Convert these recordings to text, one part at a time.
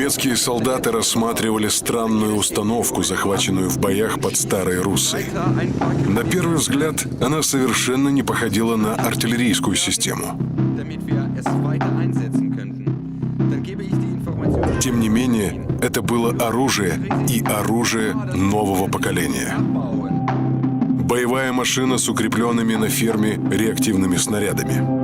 Немецкие солдаты рассматривали странную установку, захваченную в боях под Старой Руссой. На первый взгляд, она совершенно не походила на артиллерийскую систему. Тем не менее, это было оружие и оружие нового поколения. Боевая машина с укрепленными на ферме реактивными снарядами.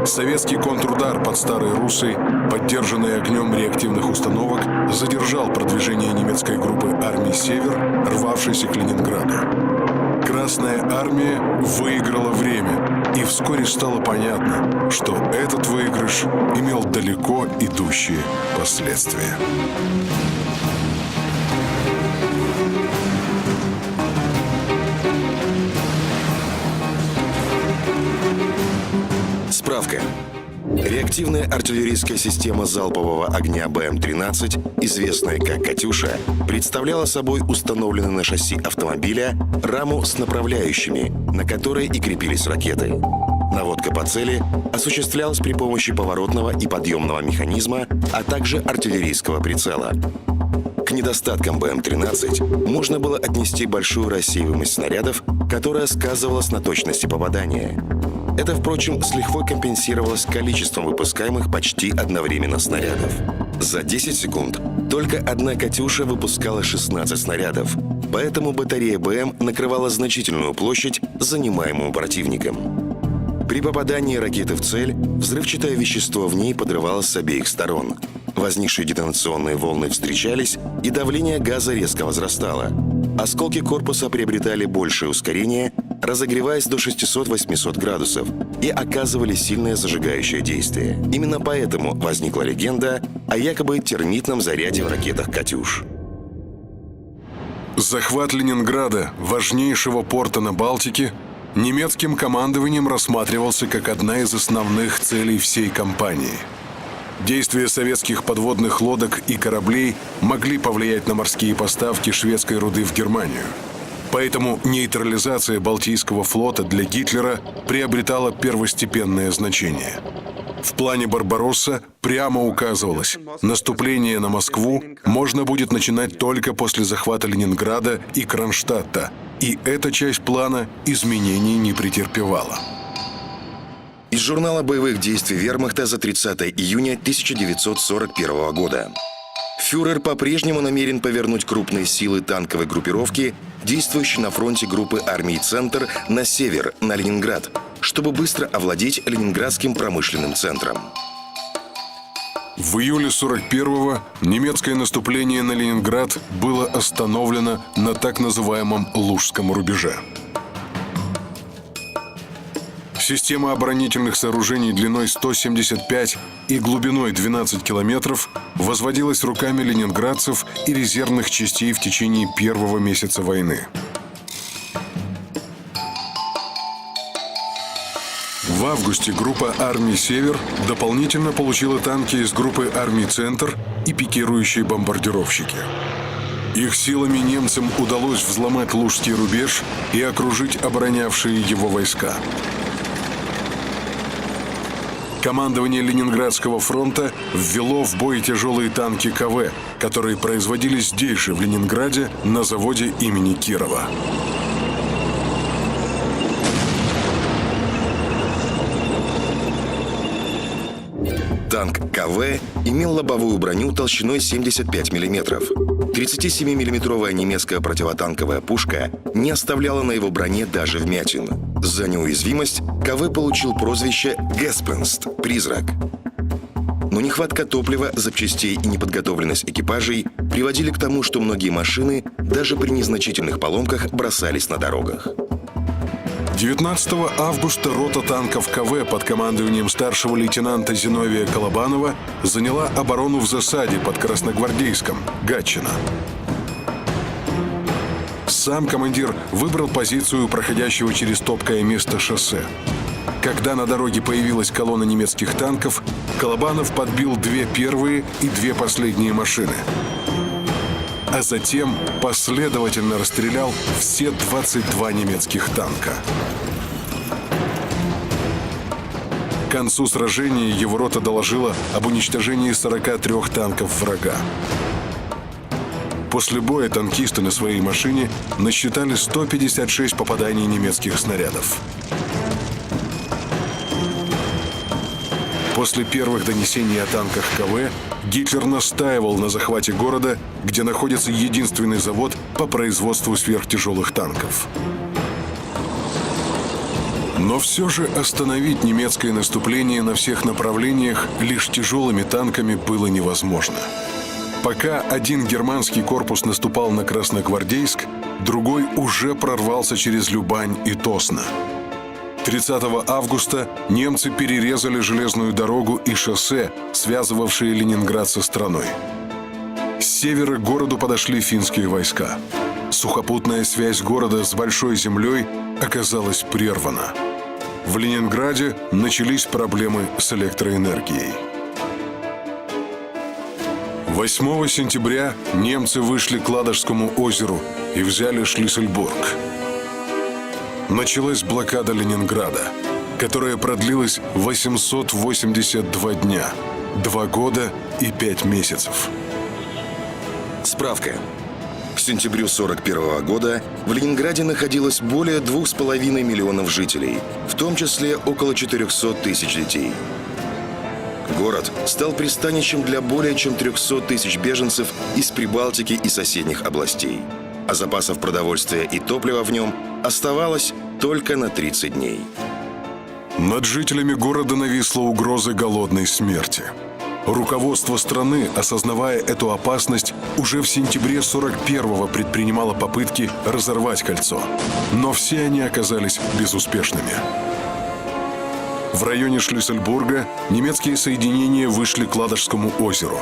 Советский контрудар под Старой Руссой, поддержанный огнем реактивных установок, задержал продвижение немецкой группы армии «Север», рвавшейся к Ленинграду. Красная армия выиграла время, и вскоре стало понятно, что этот выигрыш имел далеко идущие последствия. Справка. Реактивная артиллерийская система залпового огня БМ-13, известная как «Катюша», представляла собой установленную на шасси автомобиля раму с направляющими, на которой и крепились ракеты. Наводка по цели осуществлялась при помощи поворотного и подъемного механизма, а также артиллерийского прицела. К недостаткам БМ-13 можно было отнести большую рассеиваемость снарядов, которая сказывалась на точности попадания. Это, впрочем, с лихвой компенсировалось количеством выпускаемых почти одновременно снарядов. За 10 секунд только одна «Катюша» выпускала 16 снарядов, поэтому батарея БМ накрывала значительную площадь, занимаемую противником. При попадании ракеты в цель взрывчатое вещество в ней подрывалось с обеих сторон. Возникшие детонационные волны встречались, и давление газа резко возрастало. Осколки корпуса приобретали большее ускорение, разогреваясь до 600-800 градусов, и оказывали сильное зажигающее действие. Именно поэтому возникла легенда о якобы термитном заряде в ракетах «Катюш». Захват Ленинграда, важнейшего порта на Балтике, немецким командованием рассматривался как одна из основных целей всей кампании. Действия советских подводных лодок и кораблей могли повлиять на морские поставки шведской руды в Германию. Поэтому нейтрализация Балтийского флота для Гитлера приобретала первостепенное значение. В плане «Барбаросса» прямо указывалось, наступление на Москву можно будет начинать только после захвата Ленинграда и Кронштадта, и эта часть плана изменений не претерпевала. Из журнала боевых действий Вермахта за 30 июня 1941 года. Фюрер по-прежнему намерен повернуть крупные силы танковой группировки, действующей на фронте группы армий «Центр», на север, на Ленинград, чтобы быстро овладеть Ленинградским промышленным центром. В июле 41-го немецкое наступление на Ленинград было остановлено на так называемом Лужском рубеже. Система оборонительных сооружений длиной 175 и глубиной 12 километров возводилась руками ленинградцев и резервных частей в течение первого месяца войны. В августе группа армий «Север» дополнительно получила танки из группы армий «Центр» и пикирующие бомбардировщики. Их силами немцам удалось взломать Лужский рубеж и окружить оборонявшие его войска. Командование Ленинградского фронта ввело в бой тяжелые танки КВ, которые производились здесь же, в Ленинграде, на заводе имени Кирова. Танк КВ имел лобовую броню толщиной 75 мм. 37-миллиметровая немецкая противотанковая пушка не оставляла на его броне даже вмятин. За неуязвимость КВ получил прозвище «Геспенст» — «Призрак». Но нехватка топлива, запчастей и неподготовленность экипажей приводили к тому, что многие машины даже при незначительных поломках бросались на дорогах. 19 августа рота танков КВ под командованием старшего лейтенанта Зиновия Колобанова заняла оборону в засаде под Красногвардейском, Гатчина. Сам командир выбрал позицию проходящего через топкое место шоссе. Когда на дороге появилась колонна немецких танков, Колобанов подбил 2 первые и 2 последние машины. А затем последовательно расстрелял все 22 немецких танка. концу сражения его рота доложила об уничтожении 43 танков врага. После боя танкисты на своей машине насчитали 156 попаданий немецких снарядов. После первых донесений о танках КВ Гитлер настаивал на захвате города, где находится единственный завод по производству сверхтяжелых танков. Но все же остановить немецкое наступление на всех направлениях лишь тяжелыми танками было невозможно. Пока один германский корпус наступал на Красногвардейск, другой уже прорвался через Любань и Тосно. 30 августа немцы перерезали железную дорогу и шоссе, связывавшие Ленинград со страной. С севера к городу подошли финские войска. Сухопутная связь города с Большой землей оказалась прервана. В Ленинграде начались проблемы с электроэнергией. 8 сентября немцы вышли к Ладожскому озеру и взяли Шлиссельбург. Началась блокада Ленинграда, которая продлилась 882 дня, 2 года и 5 месяцев. Справка. К сентябрю 1941 года в Ленинграде находилось более 2,5 миллионов жителей, в том числе около 400 тысяч детей. Город стал пристанищем для более чем 300 тысяч беженцев из Прибалтики и соседних областей, а запасов продовольствия и топлива в нем оставалось только на 30 дней. Над жителями города нависла угроза голодной смерти. Руководство страны, осознавая эту опасность, уже в сентябре 41-го предпринимало попытки разорвать кольцо. Но все они оказались безуспешными. В районе Шлиссельбурга немецкие соединения вышли к Ладожскому озеру.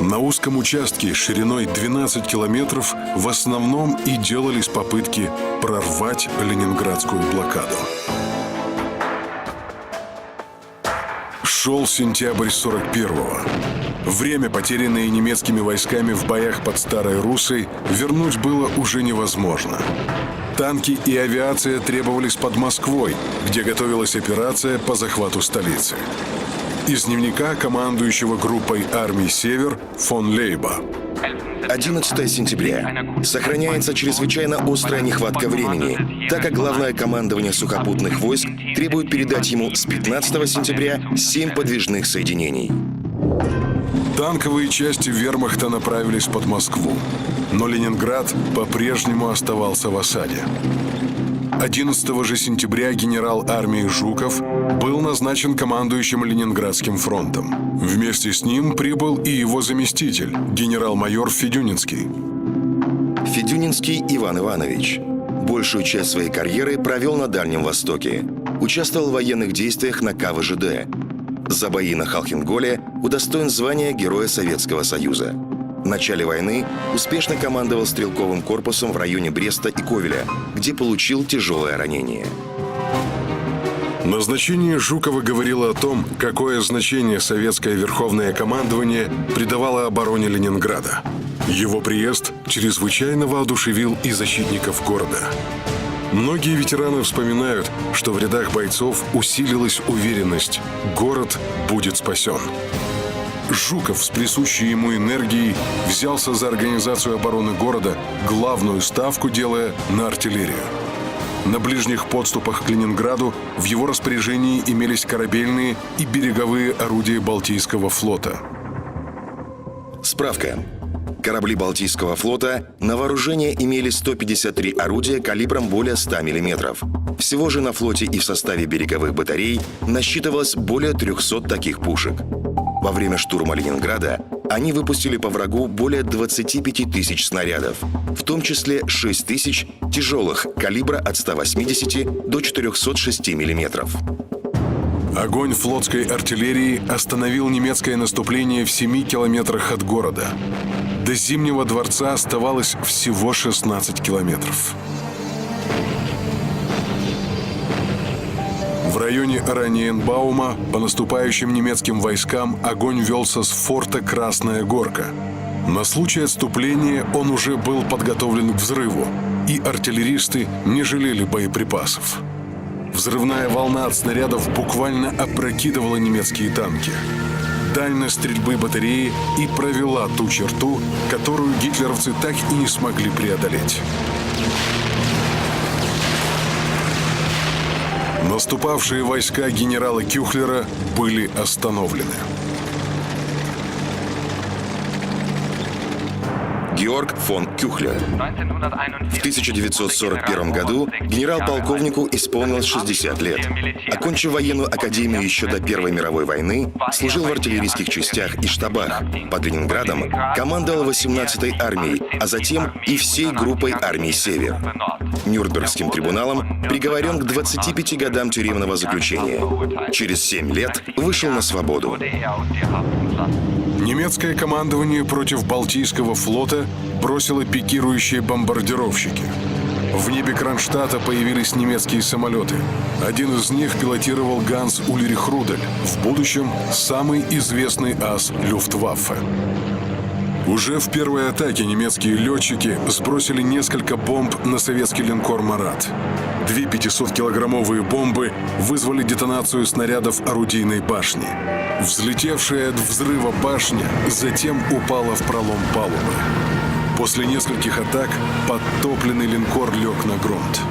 На узком участке шириной 12 километров в основном и делались попытки прорвать ленинградскую блокаду. Шел сентябрь 41-го. Время, потерянное немецкими войсками в боях под Старой Руссой, вернуть было уже невозможно. Танки и авиация требовались под Москвой, где готовилась операция по захвату столицы. Из дневника командующего группой армий «Север» фон Лейба. 11 сентября. Сохраняется чрезвычайно острая нехватка времени, так как Главное командование сухопутных войск требует передать ему с 15 сентября 7 подвижных соединений. Танковые части вермахта направились под Москву, но Ленинград по-прежнему оставался в осаде. 11 же сентября генерал армии Жуков был назначен командующим Ленинградским фронтом. Вместе с ним прибыл и его заместитель, генерал-майор Федюнинский. Федюнинский Иван Иванович большую часть своей карьеры провел на Дальнем Востоке. Участвовал в военных действиях на КВЖД. За бои на Халхин-Голе удостоен звания Героя Советского Союза. В начале войны успешно командовал стрелковым корпусом в районе Бреста и Ковеля, где получил тяжелое ранение. Назначение Жукова говорило о том, какое значение советское верховное командование придавало обороне Ленинграда. Его приезд чрезвычайно воодушевил и защитников города. Многие ветераны вспоминают, что в рядах бойцов усилилась уверенность – город будет спасен. Жуков с присущей ему энергией взялся за организацию обороны города, главную ставку делая на артиллерию. На ближних подступах к Ленинграду в его распоряжении имелись корабельные и береговые орудия Балтийского флота. Справка. Корабли Балтийского флота на вооружение имели 153 орудия калибром более 100 мм. Всего же на флоте и в составе береговых батарей насчитывалось более 300 таких пушек. Во время штурма Ленинграда они выпустили по врагу более 25 тысяч снарядов, в том числе 6 тысяч тяжелых калибра от 180 до 406 мм. Огонь флотской артиллерии остановил немецкое наступление в 7 километрах от города. До Зимнего дворца оставалось всего 16 километров. В районе Ораниенбаума по наступающим немецким войскам огонь велся с форта Красная Горка. На случай отступления он уже был подготовлен к взрыву, и артиллеристы не жалели боеприпасов. Взрывная волна от снарядов буквально опрокидывала немецкие танки. Дальность стрельбы батареи и провела ту черту, которую гитлеровцы так и не смогли преодолеть. Наступавшие войска генерала Кюхлера были остановлены. Георг фон Кюхлер. В 1941 году генерал-полковнику исполнилось 60 лет. Окончив военную академию еще до Первой мировой войны, служил в артиллерийских частях и штабах. Под Ленинградом командовал 18-й армией, а затем и всей группой армий «Север». Нюрнбергским трибуналом приговорен к 25 годам тюремного заключения. Через 7 лет вышел на свободу. Немецкое командование против Балтийского флота бросило пикирующие бомбардировщики. В небе Кронштадта появились немецкие самолеты. Один из них пилотировал Ганс Ульрих Рудель, в будущем самый известный ас Люфтваффе. Уже в первой атаке немецкие летчики сбросили несколько бомб на советский линкор «Марат». Две 500-килограммовые бомбы вызвали детонацию снарядов орудийной башни. Взлетевшая от взрыва башня затем упала в пролом палубы. После нескольких атак подтопленный линкор лег на грунт.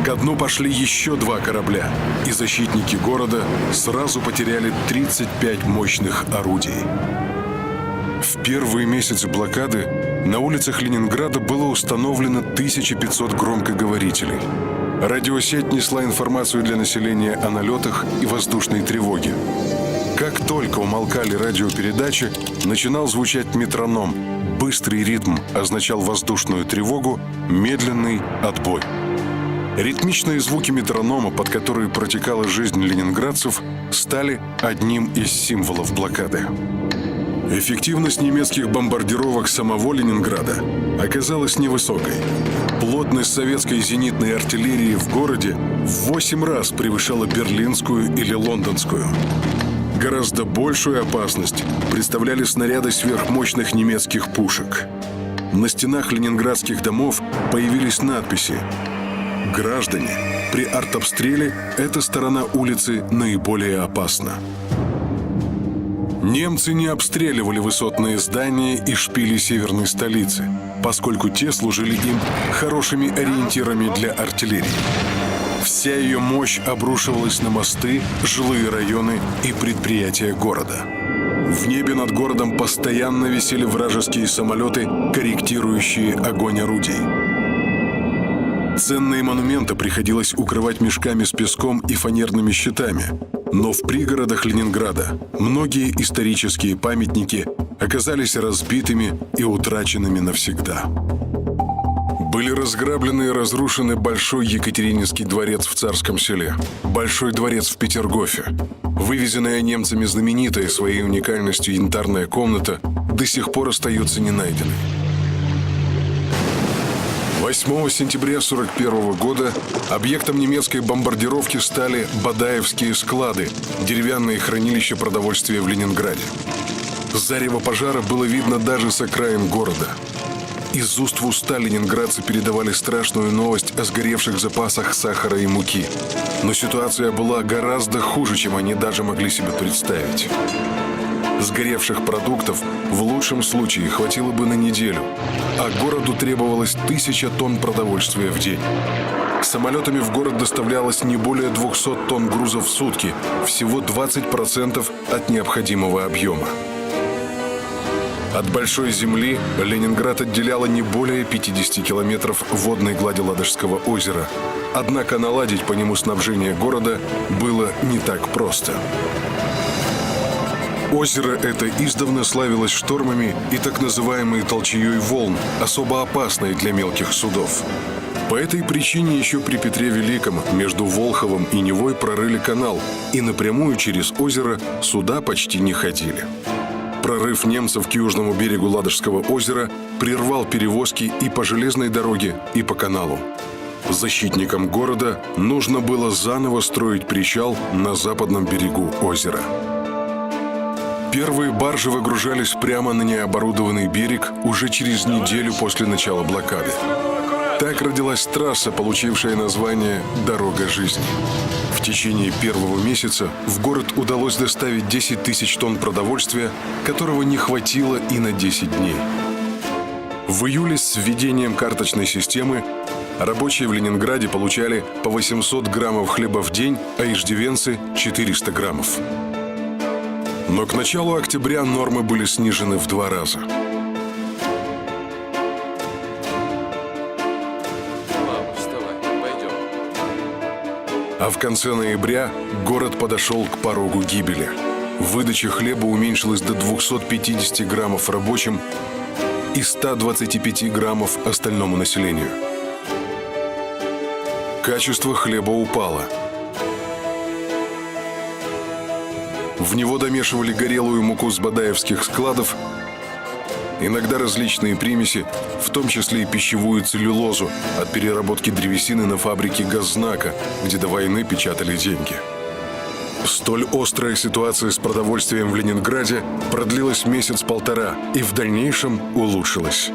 Ко дну пошли еще два корабля, и защитники города сразу потеряли 35 мощных орудий. В первые месяцы блокады на улицах Ленинграда было установлено 1500 громкоговорителей. Радиосеть несла информацию для населения о налетах и воздушной тревоге. Как только умолкали радиопередачи, начинал звучать метроном. Быстрый ритм означал воздушную тревогу, медленный отбой. Ритмичные звуки метронома, под которые протекала жизнь ленинградцев, стали одним из символов блокады. Эффективность немецких бомбардировок самого Ленинграда оказалась невысокой. Плотность советской зенитной артиллерии в городе в 8 раз превышала берлинскую или лондонскую. Гораздо большую опасность представляли снаряды сверхмощных немецких пушек. На стенах ленинградских домов появились надписи: «Граждане, при артобстреле эта сторона улицы наиболее опасна». Немцы не обстреливали высотные здания и шпили северной столицы, поскольку те служили им хорошими ориентирами для артиллерии. Вся ее мощь обрушивалась на мосты, жилые районы и предприятия города. В небе над городом постоянно висели вражеские самолеты, корректирующие огонь орудий. Ценные монументы приходилось укрывать мешками с песком и фанерными щитами. Но в пригородах Ленинграда многие исторические памятники оказались разбитыми и утраченными навсегда. Были разграблены и разрушены Большой Екатерининский дворец в Царском Селе, Большой дворец в Петергофе. Вывезенная немцами знаменитая своей уникальностью янтарная комната до сих пор остается ненайденной. 8 сентября 1941 года объектом немецкой бомбардировки стали Бадаевские склады, деревянные хранилища продовольствия в Ленинграде. Зарево пожара было видно даже с окраин города. Из уст в уста ленинградцы передавали страшную новость о сгоревших запасах сахара и муки. Но ситуация была гораздо хуже, чем они даже могли себе представить. Сгоревших продуктов в лучшем случае хватило бы на неделю, а городу требовалось 1000 тонн продовольствия в день. Самолетами в город доставлялось не более 200 тонн грузов в сутки, всего 20% от необходимого объема. От Большой земли Ленинград отделяло не более 50 километров водной глади Ладожского озера. Однако наладить по нему снабжение города было не так просто. Озеро это издавна славилось штормами и так называемой толчеей волн, особо опасной для мелких судов. По этой причине еще при Петре Великом между Волховом и Невой прорыли канал, и напрямую через озеро суда почти не ходили. Прорыв немцев к южному берегу Ладожского озера прервал перевозки и по железной дороге, и по каналу. Защитникам города нужно было заново строить причал на западном берегу озера. Первые баржи выгружались прямо на необорудованный берег уже через неделю после начала блокады. Так родилась трасса, получившая название «Дорога жизни». В течение первого месяца в город удалось доставить 10 тысяч тонн продовольствия, которого не хватило и на 10 дней. В июле с введением карточной системы рабочие в Ленинграде получали по 800 граммов хлеба в день, а иждивенцы – 400 граммов. Но к началу октября нормы были снижены в 2 раза. А в конце ноября город подошел к порогу гибели. Выдача хлеба уменьшилась до 250 граммов рабочим и 125 граммов остальному населению. Качество хлеба упало. В него домешивали горелую муку с бадаевских складов, иногда различные примеси, в том числе и пищевую целлюлозу от переработки древесины на фабрике Газнака, где до войны печатали деньги. Столь острая ситуация с продовольствием в Ленинграде продлилась месяц-полтора и в дальнейшем улучшилась.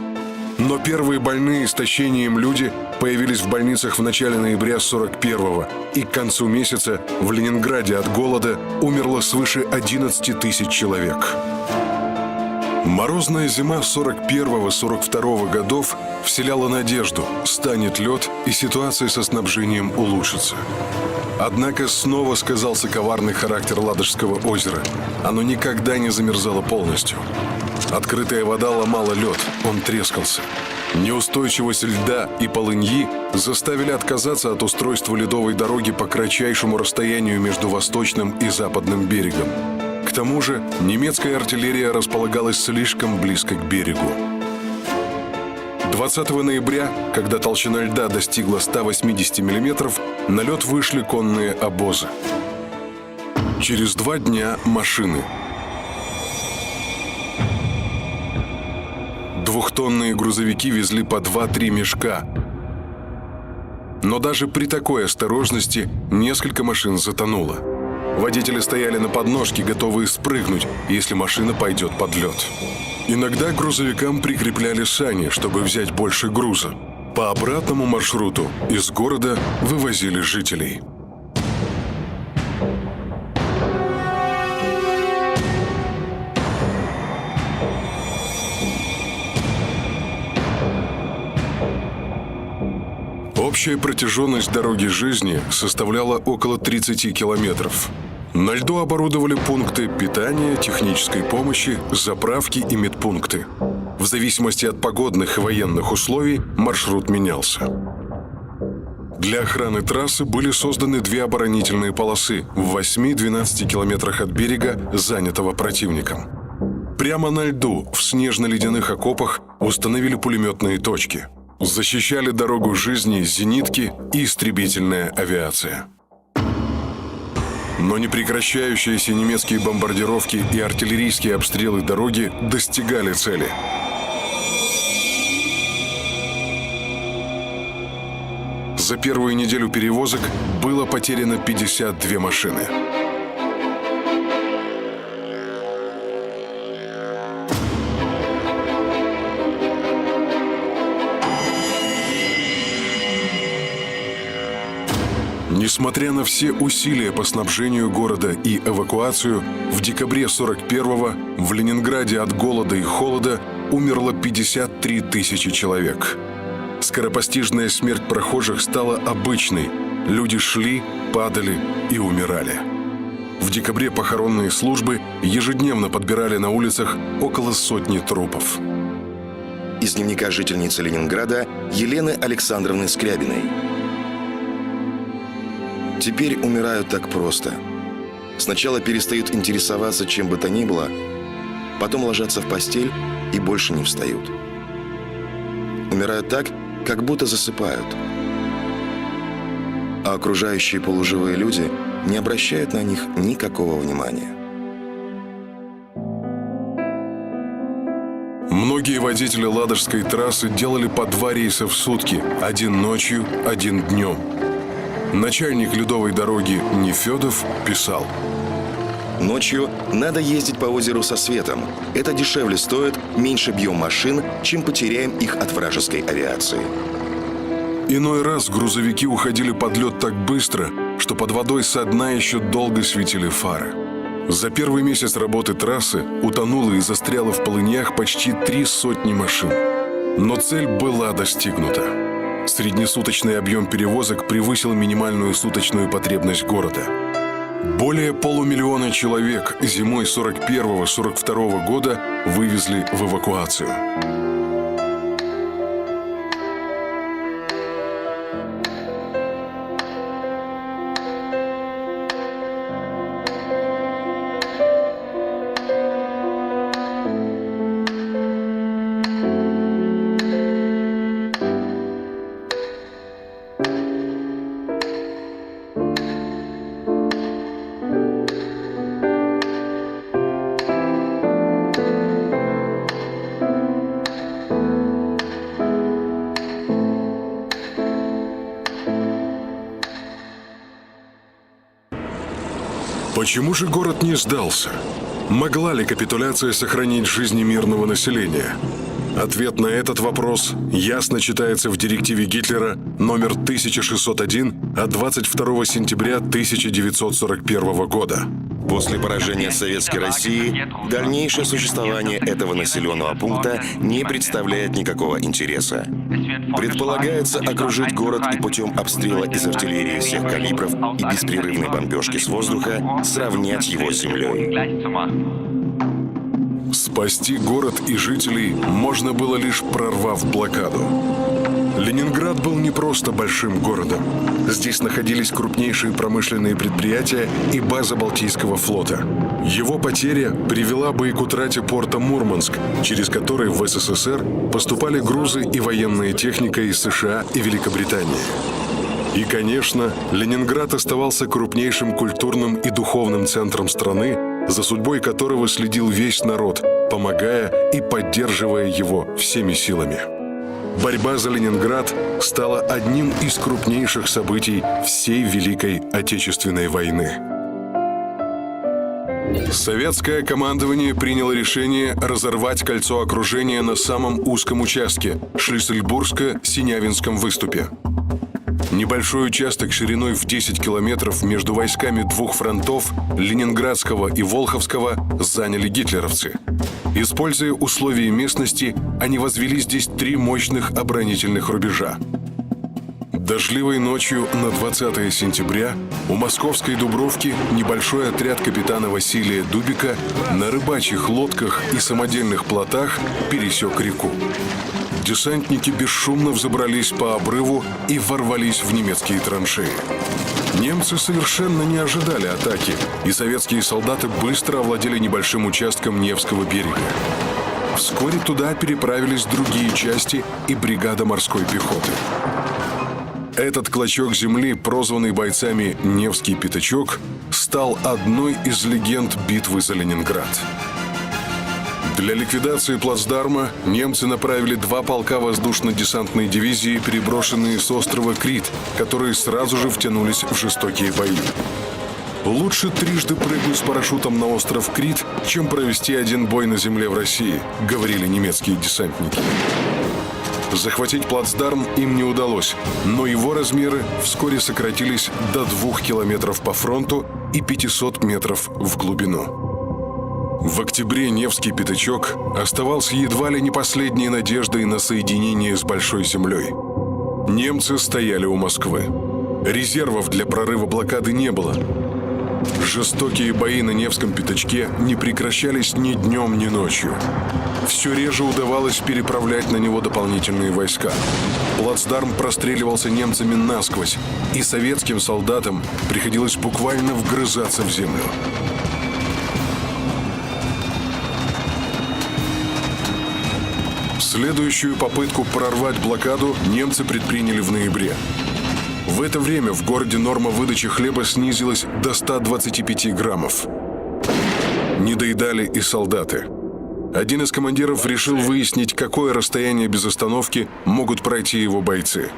Но первые больные истощением люди появились в больницах в начале ноября 41-го, и к концу месяца в Ленинграде от голода умерло свыше 11 тысяч человек. Морозная зима 41-42 годов вселяла надежду, станет лед и ситуация со снабжением улучшится. Однако снова сказался коварный характер Ладожского озера. Оно никогда не замерзало полностью. Открытая вода ломала лед, он трескался. Неустойчивость льда и полыньи заставили отказаться от устройства ледовой дороги по кратчайшему расстоянию между восточным и западным берегом. К тому же немецкая артиллерия располагалась слишком близко к берегу. 20 ноября, когда толщина льда достигла 180 мм, на лед вышли конные обозы. Через 2 дня машины. Двухтонные грузовики везли по 2-3 мешка. Но даже при такой осторожности несколько машин затонуло. Водители стояли на подножке, готовые спрыгнуть, если машина пойдет под лед. Иногда к грузовикам прикрепляли сани, чтобы взять больше груза. По обратному маршруту из города вывозили жителей. Общая протяженность дороги жизни составляла около 30 километров. На льду оборудовали пункты питания, технической помощи, заправки и медпункты. В зависимости от погодных и военных условий маршрут менялся. Для охраны трассы были созданы 2 оборонительные полосы в 8-12 километрах от берега, занятого противником. Прямо на льду, в снежно-ледяных окопах, установили пулеметные точки. Защищали дорогу жизни зенитки и истребительная авиация. Но непрекращающиеся немецкие бомбардировки и артиллерийские обстрелы дороги достигали цели. За первую неделю перевозок было потеряно 52 машины. Несмотря на все усилия по снабжению города и эвакуацию, в декабре 41-го в Ленинграде от голода и холода умерло 53 тысячи человек. Скоропостижная смерть прохожих стала обычной. Люди шли, падали и умирали. В декабре похоронные службы ежедневно подбирали на улицах около 100 трупов. Из дневника жительницы Ленинграда Елены Александровны Скрябиной. Теперь умирают так просто. Сначала перестают интересоваться чем бы то ни было, потом ложатся в постель и больше не встают. Умирают так, как будто засыпают. А окружающие полуживые люди не обращают на них никакого внимания. Многие водители Ладожской трассы делали по 2 рейса в сутки, один ночью, один днем. Начальник ледовой дороги Нефедов писал: Ночью надо ездить по озеру со светом. Это дешевле стоит, меньше бьем машин, чем потеряем их от вражеской авиации. Иной раз грузовики уходили под лед так быстро, что под водой со дна еще долго светили фары. За первый месяц работы трассы утонуло и застряло в полыньях почти 300 машин. Но цель была достигнута. Среднесуточный объем перевозок превысил минимальную суточную потребность города. Более полумиллиона человек зимой 41-42 года вывезли в эвакуацию. Почему же город не сдался? Могла ли капитуляция сохранить жизни мирного населения? Ответ на этот вопрос ясно читается в директиве Гитлера номер 1601 от 22 сентября 1941 года. После поражения Советской России дальнейшее существование этого населенного пункта не представляет никакого интереса. Предполагается окружить город и путем обстрела из артиллерии всех калибров и беспрерывной бомбежки с воздуха сравнять его с землей. Спасти город и жителей можно было лишь прорвав блокаду. Ленинград был не просто большим городом. Здесь находились крупнейшие промышленные предприятия и база Балтийского флота. Его потеря привела бы и к утрате порта Мурманск, через который в СССР поступали грузы и военная техника из США и Великобритании. И, конечно, Ленинград оставался крупнейшим культурным и духовным центром страны, за судьбой которого следил весь народ, помогая и поддерживая его всеми силами. Борьба за Ленинград стала одним из крупнейших событий всей Великой Отечественной войны. Советское командование приняло решение разорвать кольцо окружения на самом узком участке – Шлиссельбургско-Синявинском выступе. Небольшой участок шириной в 10 километров между войсками двух фронтов, Ленинградского и Волховского, заняли гитлеровцы. Используя условия местности, они возвели здесь 3 мощных оборонительных рубежа. Дождливой ночью на 20 сентября у московской Дубровки небольшой отряд капитана Василия Дубика на рыбачьих лодках и самодельных плотах пересек реку. Десантники бесшумно взобрались по обрыву и ворвались в немецкие траншеи. Немцы совершенно не ожидали атаки, и советские солдаты быстро овладели небольшим участком Невского берега. Вскоре туда переправились другие части и бригада морской пехоты. Этот клочок земли, прозванный бойцами «Невский пятачок», стал одной из легенд битвы за Ленинград. Для ликвидации плацдарма немцы направили 2 полка воздушно-десантной дивизии, переброшенные с острова Крит, которые сразу же втянулись в жестокие бои. «Лучше трижды прыгнуть с парашютом на остров Крит, чем провести один бой на земле в России», — говорили немецкие десантники. Захватить плацдарм им не удалось, но его размеры вскоре сократились до 2 километров по фронту и 500 метров в глубину. В октябре Невский пятачок оставался едва ли не последней надеждой на соединение с Большой землей. Немцы стояли у Москвы. Резервов для прорыва блокады не было. Жестокие бои на Невском пятачке не прекращались ни днем, ни ночью. Все реже удавалось переправлять на него дополнительные войска. Плацдарм простреливался немцами насквозь, и советским солдатам приходилось буквально вгрызаться в землю. Следующую попытку прорвать блокаду немцы предприняли в ноябре. В это время в городе норма выдачи хлеба снизилась до 125 граммов. Не доедали и солдаты. Один из командиров решил выяснить, какое расстояние без остановки могут пройти его бойцы.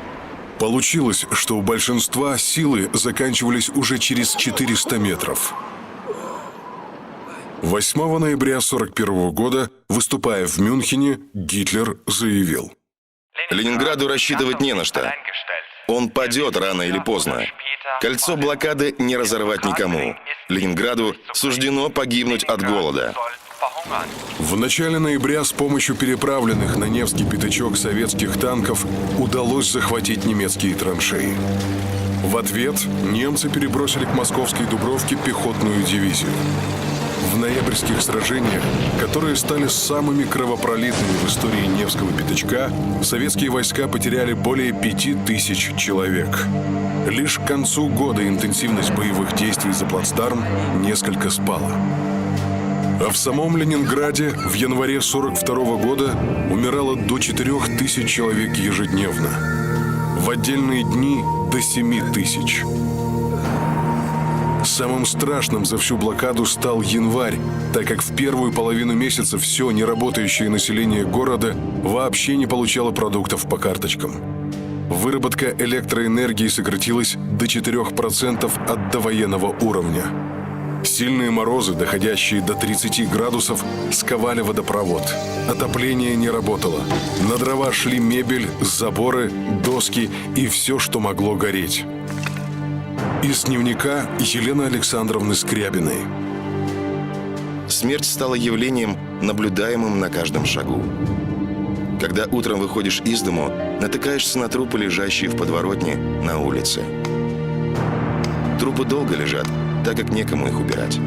Получилось, что у большинства силы заканчивались уже через 400 метров. 8 ноября 1941 года, выступая в Мюнхене, Гитлер заявил: Ленинграду рассчитывать не на что. Он падет рано или поздно. Кольцо блокады не разорвать никому. Ленинграду суждено погибнуть от голода. В начале ноября с помощью переправленных на Невский пятачок советских танков удалось захватить немецкие траншеи. В ответ немцы перебросили к московской Дубровке пехотную дивизию. В ноябрьских сражениях, которые стали самыми кровопролитными в истории Невского пятачка, советские войска потеряли более 5000 человек. Лишь к концу года интенсивность боевых действий за плацдарм несколько спала. А в самом Ленинграде в январе 1942 года умирало до 4000 человек ежедневно. В отдельные дни до 7000. Самым страшным за всю блокаду стал январь, так как в первую половину месяца все неработающее население города вообще не получало продуктов по карточкам. Выработка электроэнергии сократилась до 4% от довоенного уровня. Сильные морозы, доходящие до 30 градусов, сковали водопровод. Отопление не работало. На дрова шли мебель, заборы, доски и все, что могло гореть. Из дневника Елены Александровны Скрябиной. Смерть стала явлением, наблюдаемым на каждом шагу. Когда утром выходишь из дому, натыкаешься на трупы, лежащие в подворотне на улице. Трупы долго лежат, так как некому их убирать.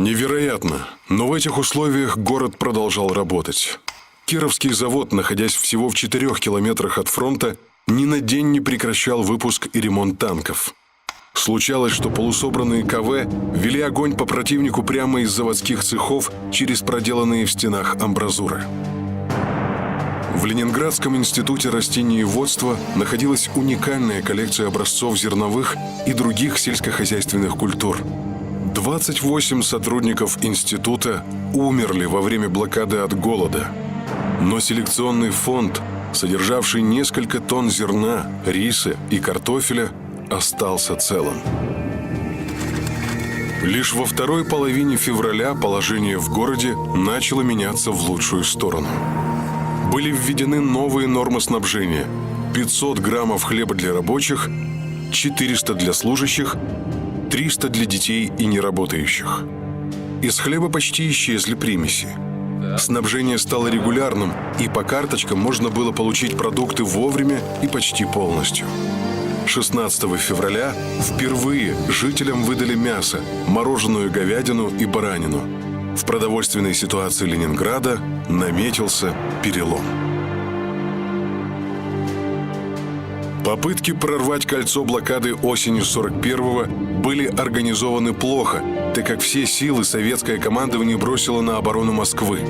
Невероятно, но в этих условиях город продолжал работать. Кировский завод, находясь всего в 4 километрах от фронта, ни на день не прекращал выпуск и ремонт танков. Случалось, что полусобранные КВ вели огонь по противнику прямо из заводских цехов через проделанные в стенах амбразуры. В Ленинградском институте растениеводства находилась уникальная коллекция образцов зерновых и других сельскохозяйственных культур. 28 сотрудников института умерли во время блокады от голода. Но селекционный фонд, содержавший несколько тонн зерна, риса и картофеля, остался целым. Лишь во второй половине февраля положение в городе начало меняться в лучшую сторону. Были введены новые нормы снабжения: 500 граммов хлеба для рабочих, 400 для служащих, 300 для детей и неработающих. Из хлеба почти исчезли примеси. Снабжение стало регулярным, и по карточкам можно было получить продукты вовремя и почти полностью. 16 февраля впервые жителям выдали мясо, мороженую говядину и баранину. В продовольственной ситуации Ленинграда наметился перелом. Попытки прорвать кольцо блокады осенью 41-го были организованы плохо, так как все силы советское командование бросило на оборону Москвы.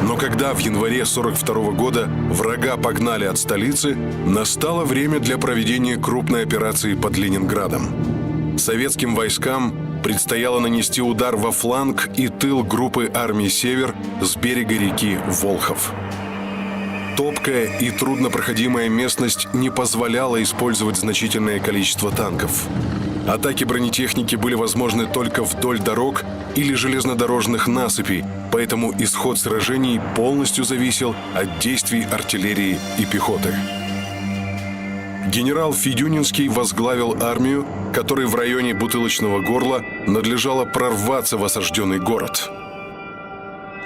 Но когда в январе 1942 года врага погнали от столицы, настало время для проведения крупной операции под Ленинградом. Советским войскам предстояло нанести удар во фланг и тыл группы армий «Север» с берега реки Волхов. Топкая и труднопроходимая местность не позволяла использовать значительное количество танков. Атаки бронетехники были возможны только вдоль дорог или железнодорожных насыпей, поэтому исход сражений полностью зависел от действий артиллерии и пехоты. Генерал Федюнинский возглавил армию, которой в районе Бутылочного горла надлежало прорваться в осажденный город.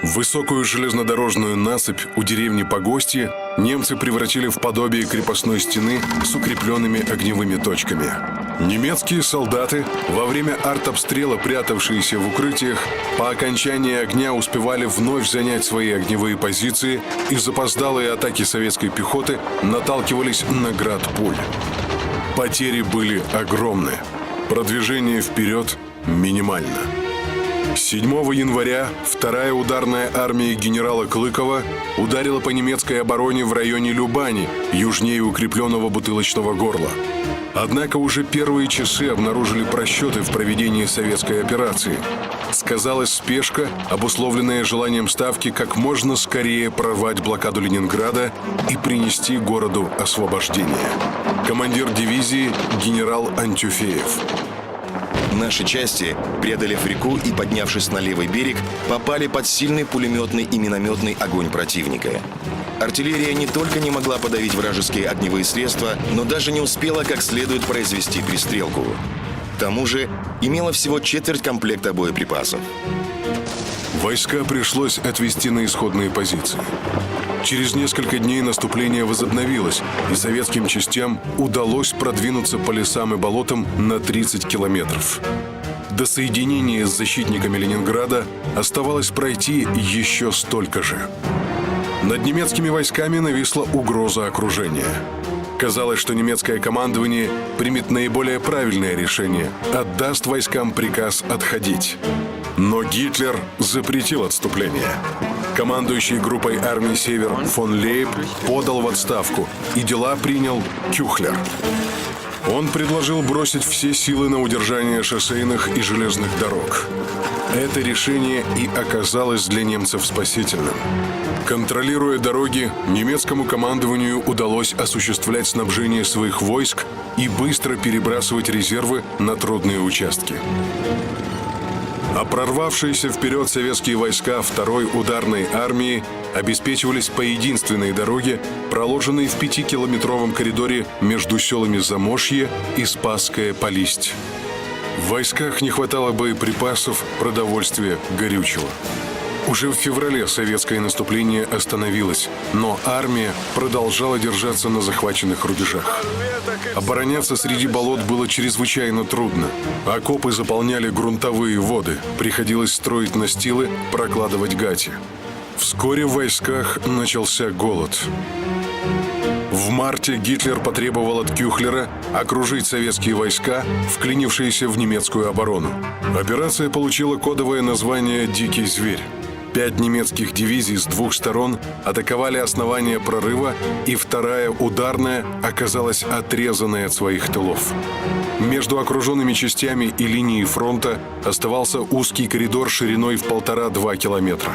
Высокую железнодорожную насыпь у деревни Погостье немцы превратили в подобие крепостной стены с укрепленными огневыми точками. Немецкие солдаты, во время артобстрела прятавшиеся в укрытиях, по окончании огня успевали вновь занять свои огневые позиции, и запоздалые атаки советской пехоты наталкивались на град пуль. Потери были огромны. Продвижение вперед минимально. 7 января вторая ударная армия генерала Клыкова ударила по немецкой обороне в районе Любани, южнее укрепленного Бутылочного горла. Однако уже первые часы обнаружили просчеты в проведении советской операции. Сказалась спешка, обусловленная желанием Ставки как можно скорее прорвать блокаду Ленинграда и принести городу освобождение. Командир дивизии генерал Антюфеев. Наши части, преодолев реку и поднявшись на левый берег, попали под сильный пулеметный и минометный огонь противника. Артиллерия не только не могла подавить вражеские огневые средства, но даже не успела как следует произвести пристрелку. К тому же имела всего четверть комплекта боеприпасов. Войска пришлось отвести на исходные позиции. Через несколько дней наступление возобновилось, и советским частям удалось продвинуться по лесам и болотам на 30 километров. До соединения с защитниками Ленинграда оставалось пройти еще столько же. Над немецкими войсками нависла угроза окружения. Казалось, что немецкое командование примет наиболее правильное решение, отдаст войскам приказ отходить. Но Гитлер запретил отступление. Командующий группой армии «Север» фон Лейб подал в отставку, и дела принял Кюхлер. Он предложил бросить все силы на удержание шоссейных и железных дорог. Это решение и оказалось для немцев спасительным. Контролируя дороги, немецкому командованию удалось осуществлять снабжение своих войск и быстро перебрасывать резервы на трудные участки. А прорвавшиеся вперед советские войска второй ударной армии обеспечивались по единственной дороге, проложенной в 5-километровом коридоре между селами Замошье и Спасское Полисть. В войсках не хватало боеприпасов, продовольствия, горючего. Уже в феврале советское наступление остановилось, но армия продолжала держаться на захваченных рубежах. Обороняться среди болот было чрезвычайно трудно. Окопы заполняли грунтовые воды, приходилось строить настилы, прокладывать гати. Вскоре в войсках начался голод. В марте Гитлер потребовал от Кюхлера окружить советские войска, вклинившиеся в немецкую оборону. Операция получила кодовое название «Дикий зверь». 5 немецких дивизий с двух сторон атаковали основание прорыва, и вторая ударная оказалась отрезанной от своих тылов. Между окруженными частями и линией фронта оставался узкий коридор шириной в 1,5-2 километра.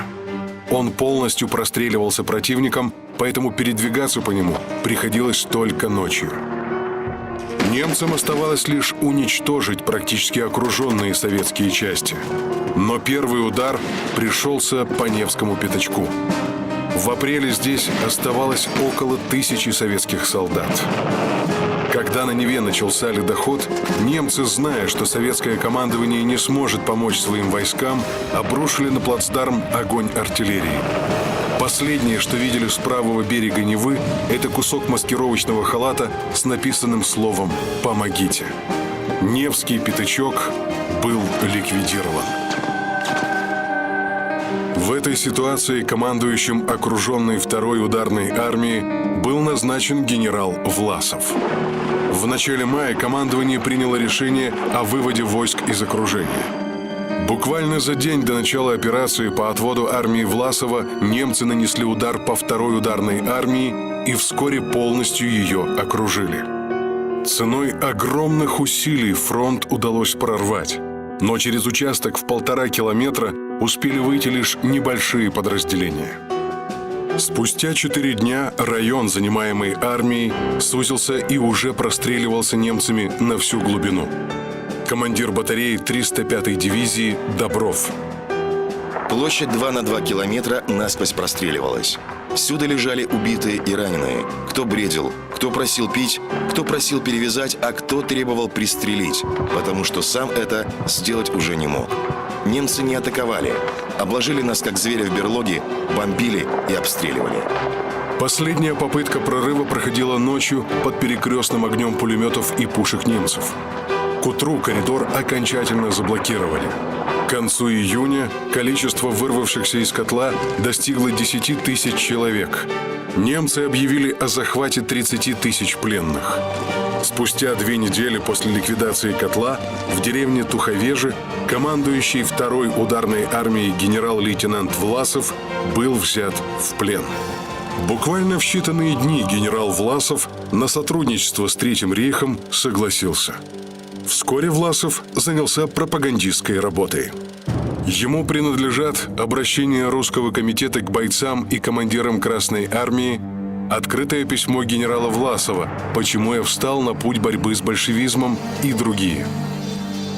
Он полностью простреливался противником, поэтому передвигаться по нему приходилось только ночью. Немцам оставалось лишь уничтожить практически окруженные советские части. Но первый удар пришелся по Невскому пятачку. В апреле здесь оставалось около 1000 советских солдат. Когда на Неве начался ледоход, немцы, зная, что советское командование не сможет помочь своим войскам, обрушили на плацдарм огонь артиллерии. Последнее, что видели с правого берега Невы, это кусок маскировочного халата с написанным словом «Помогите». Невский пятачок был ликвидирован. В этой ситуации командующим окруженной второй ударной армией был назначен генерал Власов. В начале мая командование приняло решение о выводе войск из окружения. Буквально за день до начала операции по отводу армии Власова немцы нанесли удар по второй ударной армии и вскоре полностью ее окружили. Ценой огромных усилий фронт удалось прорвать, но через участок в 1,5 километра успели выйти лишь небольшие подразделения. Спустя 4 дня район, занимаемый армией, сузился и уже простреливался немцами на всю глубину. Командир батареи 305-й дивизии Добров. Площадь 2 на 2 километра насквозь простреливалась. Всюду лежали убитые и раненые. Кто бредил, кто просил пить, кто просил перевязать, а кто требовал пристрелить, потому что сам это сделать уже не мог. Немцы не атаковали, обложили нас как зверя в берлоге, бомбили и обстреливали. Последняя попытка прорыва проходила ночью под перекрестным огнем пулеметов и пушек немцев. К утру коридор окончательно заблокировали. К концу июня количество вырвавшихся из котла достигло 10 тысяч человек. Немцы объявили о захвате 30 тысяч пленных. Спустя 2 недели после ликвидации котла в деревне Туховежи командующий 2-й ударной армией генерал-лейтенант Власов был взят в плен. Буквально в считанные дни генерал Власов на сотрудничество с Третьим рейхом согласился. Вскоре Власов занялся пропагандистской работой. Ему принадлежат обращение Русского комитета к бойцам и командирам Красной армии, открытое письмо генерала Власова «Почему я встал на путь борьбы с большевизмом» и другие.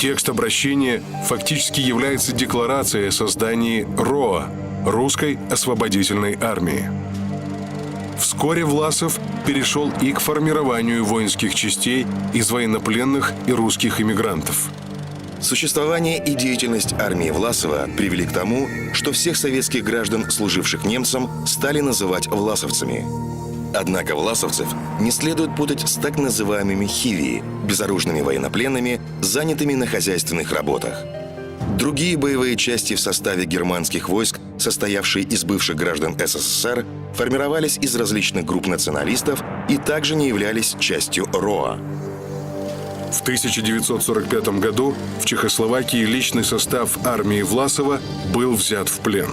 Текст обращения фактически является декларацией о создании РОА – Русской освободительной армии. Вскоре Власов перешел и к формированию воинских частей из военнопленных и русских эмигрантов. Существование и деятельность армии Власова привели к тому, что всех советских граждан, служивших немцам, стали называть власовцами. Однако власовцев не следует путать с так называемыми хивии – безоружными военнопленными, занятыми на хозяйственных работах. Другие боевые части в составе германских войск, состоявшие из бывших граждан СССР, формировались из различных групп националистов и также не являлись частью РОА. В 1945 году в Чехословакии личный состав армии Власова был взят в плен.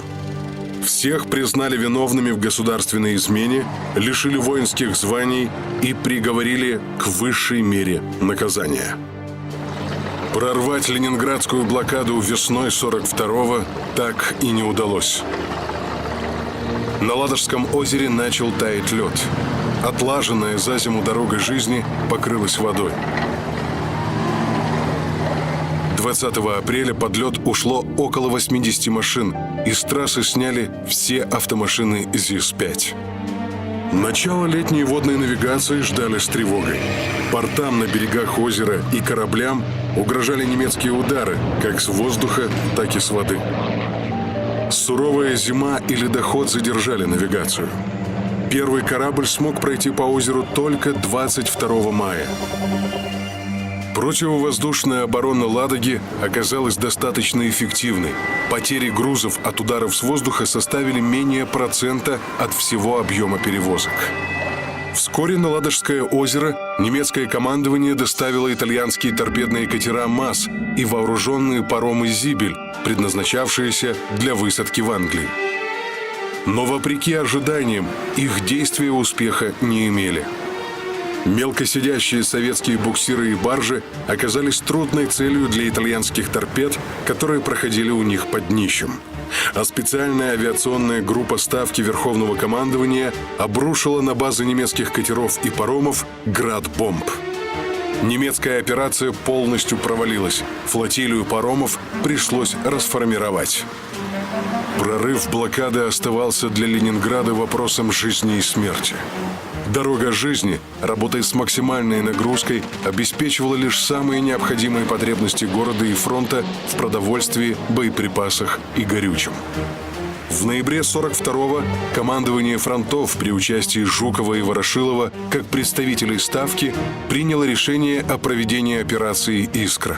Всех признали виновными в государственной измене, лишили воинских званий и приговорили к высшей мере наказания. Прорвать ленинградскую блокаду весной 42-го так и не удалось. На Ладожском озере начал таять лед. Отлаженная за зиму дорога жизни покрылась водой. 20 апреля под лед ушло около 80 машин, и с трассы сняли все автомашины ЗИС-5. Начало летней водной навигации ждали с тревогой. Портам на берегах озера и кораблям угрожали немецкие удары как с воздуха, так и с воды. Суровая зима и ледоход задержали навигацию. Первый корабль смог пройти по озеру только 22 мая. Противовоздушная оборона Ладоги оказалась достаточно эффективной. Потери грузов от ударов с воздуха составили менее процента от всего объема перевозок. Вскоре на Ладожское озеро немецкое командование доставило итальянские торпедные катера МАС и вооруженные паромы «Зибель», предназначавшиеся для высадки в Англии. Но вопреки ожиданиям их действия успеха не имели. Мелкосидящие советские буксиры и баржи оказались трудной целью для итальянских торпед, которые проходили у них под днищем. А специальная авиационная группа Ставки Верховного командования обрушила на базы немецких катеров и паромов град бомб. Немецкая операция полностью провалилась. Флотилию паромов пришлось расформировать. Прорыв блокады оставался для Ленинграда вопросом жизни и смерти. Дорога жизни, работая с максимальной нагрузкой, обеспечивала лишь самые необходимые потребности города и фронта в продовольствии, боеприпасах и горючем. В ноябре 42-го командование фронтов при участии Жукова и Ворошилова как представителей Ставки приняло решение о проведении операции «Искра».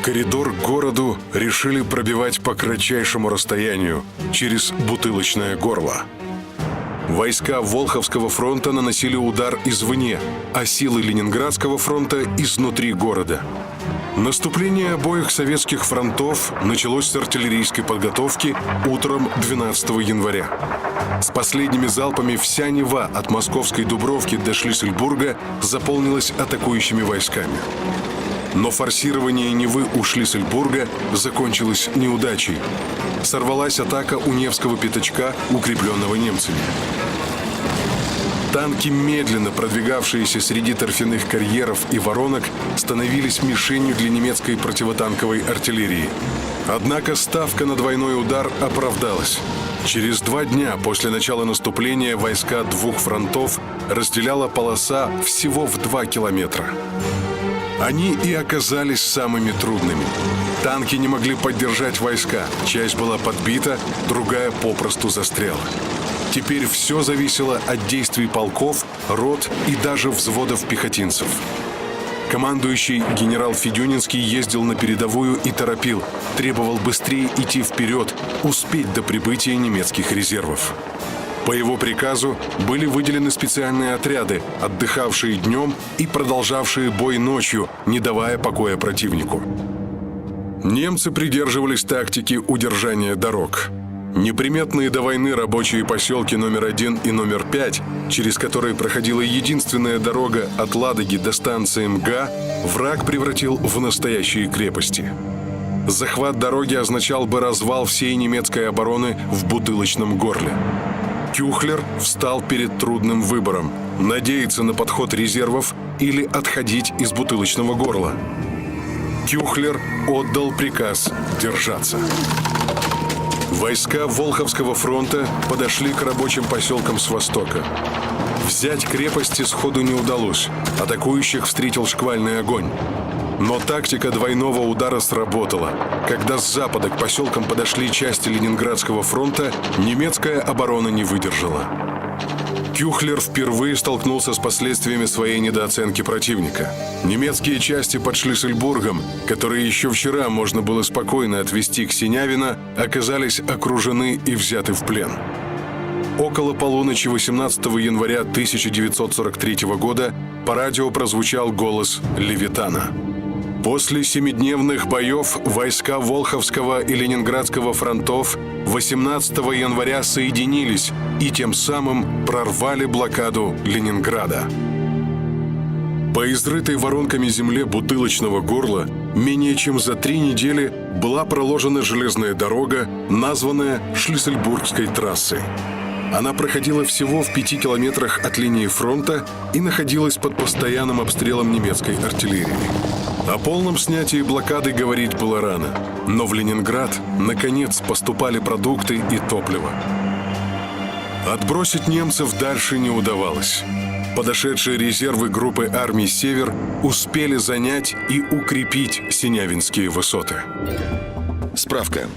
Коридор к городу решили пробивать по кратчайшему расстоянию, через Бутылочное горло. Войска Волховского фронта наносили удар извне, а силы Ленинградского фронта изнутри города. Наступление обоих советских фронтов началось с артиллерийской подготовки утром 12 января. С последними залпами вся Нева от Московской Дубровки до Шлиссельбурга заполнилась атакующими войсками. Но форсирование Невы у Шлиссельбурга закончилось неудачей. Сорвалась атака у Невского пятачка, укрепленного немцами. Танки, медленно продвигавшиеся среди торфяных карьеров и воронок, становились мишенью для немецкой противотанковой артиллерии. Однако ставка на двойной удар оправдалась. Через 2 дня после начала наступления войска двух фронтов разделяла полоса всего в 2 километра. Они и оказались самыми трудными. Танки не могли поддержать войска, часть была подбита, другая попросту застряла. Теперь все зависело от действий полков, рот и даже взводов пехотинцев. Командующий генерал Федюнинский ездил на передовую и торопил, требовал быстрее идти вперед, успеть до прибытия немецких резервов. По его приказу были выделены специальные отряды, отдыхавшие днем и продолжавшие бой ночью, не давая покоя противнику. Немцы придерживались тактики удержания дорог. Неприметные до войны рабочие поселки номер 1 и номер 5, через которые проходила единственная дорога от Ладоги до станции МГА, враг превратил в настоящие крепости. Захват дороги означал бы развал всей немецкой обороны в бутылочном горле. Кюхлер встал перед трудным выбором – надеяться на подход резервов или отходить из бутылочного горла. Кюхлер отдал приказ держаться. Войска Волховского фронта подошли к рабочим поселкам с востока. Взять крепости сходу не удалось, атакующих встретил шквальный огонь. Но тактика двойного удара сработала. Когда с запада к поселкам подошли части Ленинградского фронта, немецкая оборона не выдержала. Кюхлер впервые столкнулся с последствиями своей недооценки противника. Немецкие части под Шлиссельбургом, которые еще вчера можно было спокойно отвести к Синявино, оказались окружены и взяты в плен. Около полуночи 18 января 1943 года по радио прозвучал голос Левитана. После 7-дневных боев войска Волховского и Ленинградского фронтов 18 января соединились и тем самым прорвали блокаду Ленинграда. По изрытой воронками земле бутылочного горла менее чем за 3 недели была проложена железная дорога, названная Шлиссельбургской трассой. Она проходила всего в 5 километрах от линии фронта и находилась под постоянным обстрелом немецкой артиллерии. О полном снятии блокады говорить было рано, но в Ленинград, наконец, поступали продукты и топливо. Отбросить немцев дальше не удавалось. Подошедшие резервы группы армий «Север» успели занять и укрепить Синявинские высоты. Справка.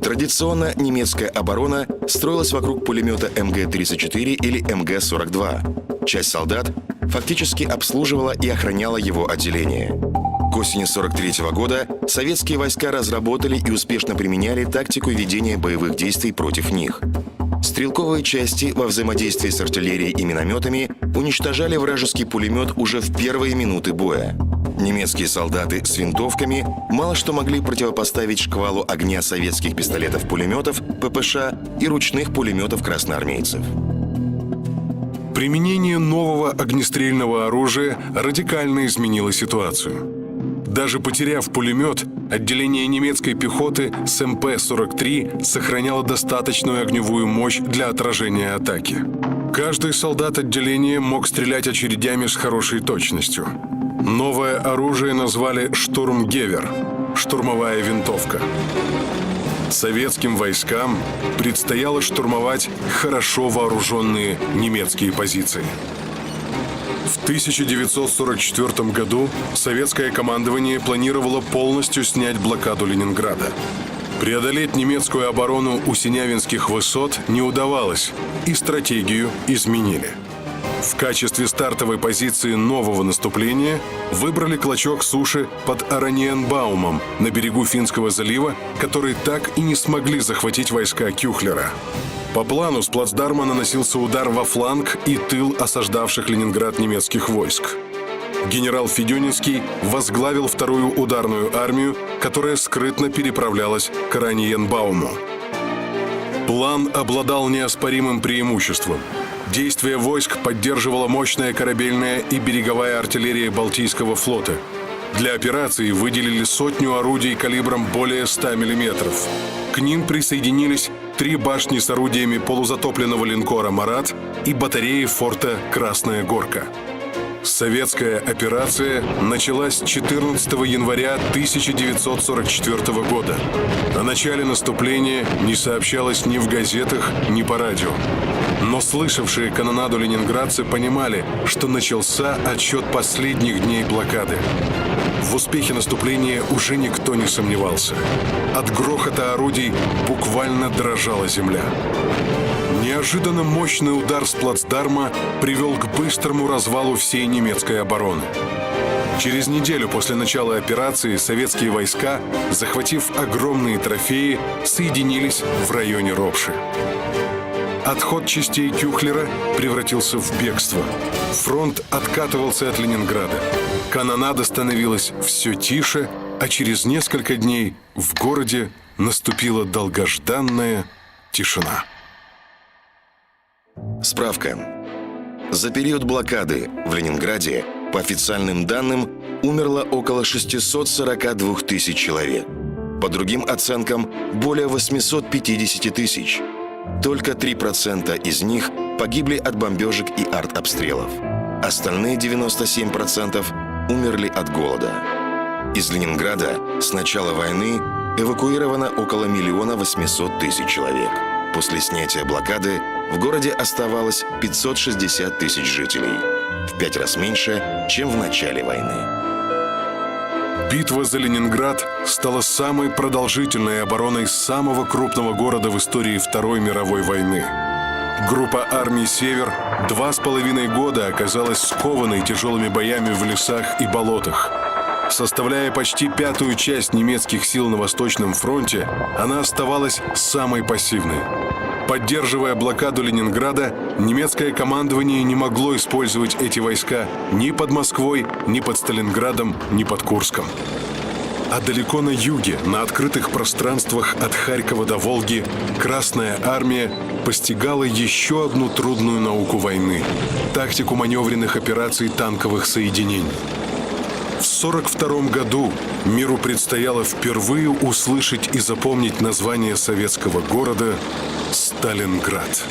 Традиционно немецкая оборона строилась вокруг пулемета МГ-34 или МГ-42. Часть солдат фактически обслуживала и охраняла его отделение. К осени 1943 года советские войска разработали и успешно применяли тактику ведения боевых действий против них. Стрелковые части во взаимодействии с артиллерией и минометами уничтожали вражеский пулемет уже в первые минуты боя. Немецкие солдаты с винтовками мало что могли противопоставить шквалу огня советских пистолетов-пулеметов, ППШ и ручных пулеметов красноармейцев. Применение нового огнестрельного оружия радикально изменило ситуацию. Даже потеряв пулемет, отделение немецкой пехоты с МП-43 сохраняло достаточную огневую мощь для отражения атаки. Каждый солдат отделения мог стрелять очередями с хорошей точностью. Новое оружие назвали «Штурмгевер» – штурмовая винтовка. Советским войскам предстояло штурмовать хорошо вооруженные немецкие позиции. В 1944 году советское командование планировало полностью снять блокаду Ленинграда. Преодолеть немецкую оборону у Синявинских высот не удавалось, и стратегию изменили. В качестве стартовой позиции нового наступления выбрали клочок суши под Ораниенбаумом на берегу Финского залива, который так и не смогли захватить войска Кюхлера. По плану с плацдарма наносился удар во фланг и тыл осаждавших Ленинград немецких войск. Генерал Федюнинский возглавил вторую ударную армию, которая скрытно переправлялась к Ораниенбауму. План обладал неоспоримым преимуществом. Действия войск поддерживала мощная корабельная и береговая артиллерия Балтийского флота. Для операции выделили 100 орудий калибром более 100 мм. К ним присоединились 3 башни с орудиями полузатопленного линкора «Марат» и батареи форта «Красная Горка». Советская операция началась 14 января 1944 года. О начале наступления не сообщалось ни в газетах, ни по радио. Но слышавшие канонаду ленинградцы понимали, что начался отсчет последних дней блокады. В успехе наступления уже никто не сомневался. От грохота орудий буквально дрожала земля. Неожиданно мощный удар с плацдарма привел к быстрому развалу всей немецкой обороны. Через неделю после начала операции советские войска, захватив огромные трофеи, соединились в районе Ропши. Отход частей Кюхлера превратился в бегство. Фронт откатывался от Ленинграда. Канонада становилась все тише, а через несколько дней в городе наступила долгожданная тишина. Справка. За период блокады в Ленинграде, по официальным данным, умерло около 642 тысяч человек. По другим оценкам, более 850 тысяч. Только 3% из них погибли от бомбежек и артобстрелов. Остальные 97% умерли от голода. Из Ленинграда с начала войны эвакуировано около 1 800 000 человек. После снятия блокады в городе оставалось 560 тысяч жителей, в 5 раз меньше, чем в начале войны. Битва за Ленинград стала самой продолжительной обороной самого крупного города в истории Второй мировой войны. Группа армий «Север» 2,5 года оказалась скованной тяжелыми боями в лесах и болотах. Составляя почти 1/5 часть немецких сил на Восточном фронте, она оставалась самой пассивной. Поддерживая блокаду Ленинграда, немецкое командование не могло использовать эти войска ни под Москвой, ни под Сталинградом, ни под Курском. А далеко на юге, на открытых пространствах от Харькова до Волги, Красная армия постигала еще одну трудную науку войны – тактику маневренных операций танковых соединений. В 1942 году миру предстояло впервые услышать и запомнить название советского города Сталинград.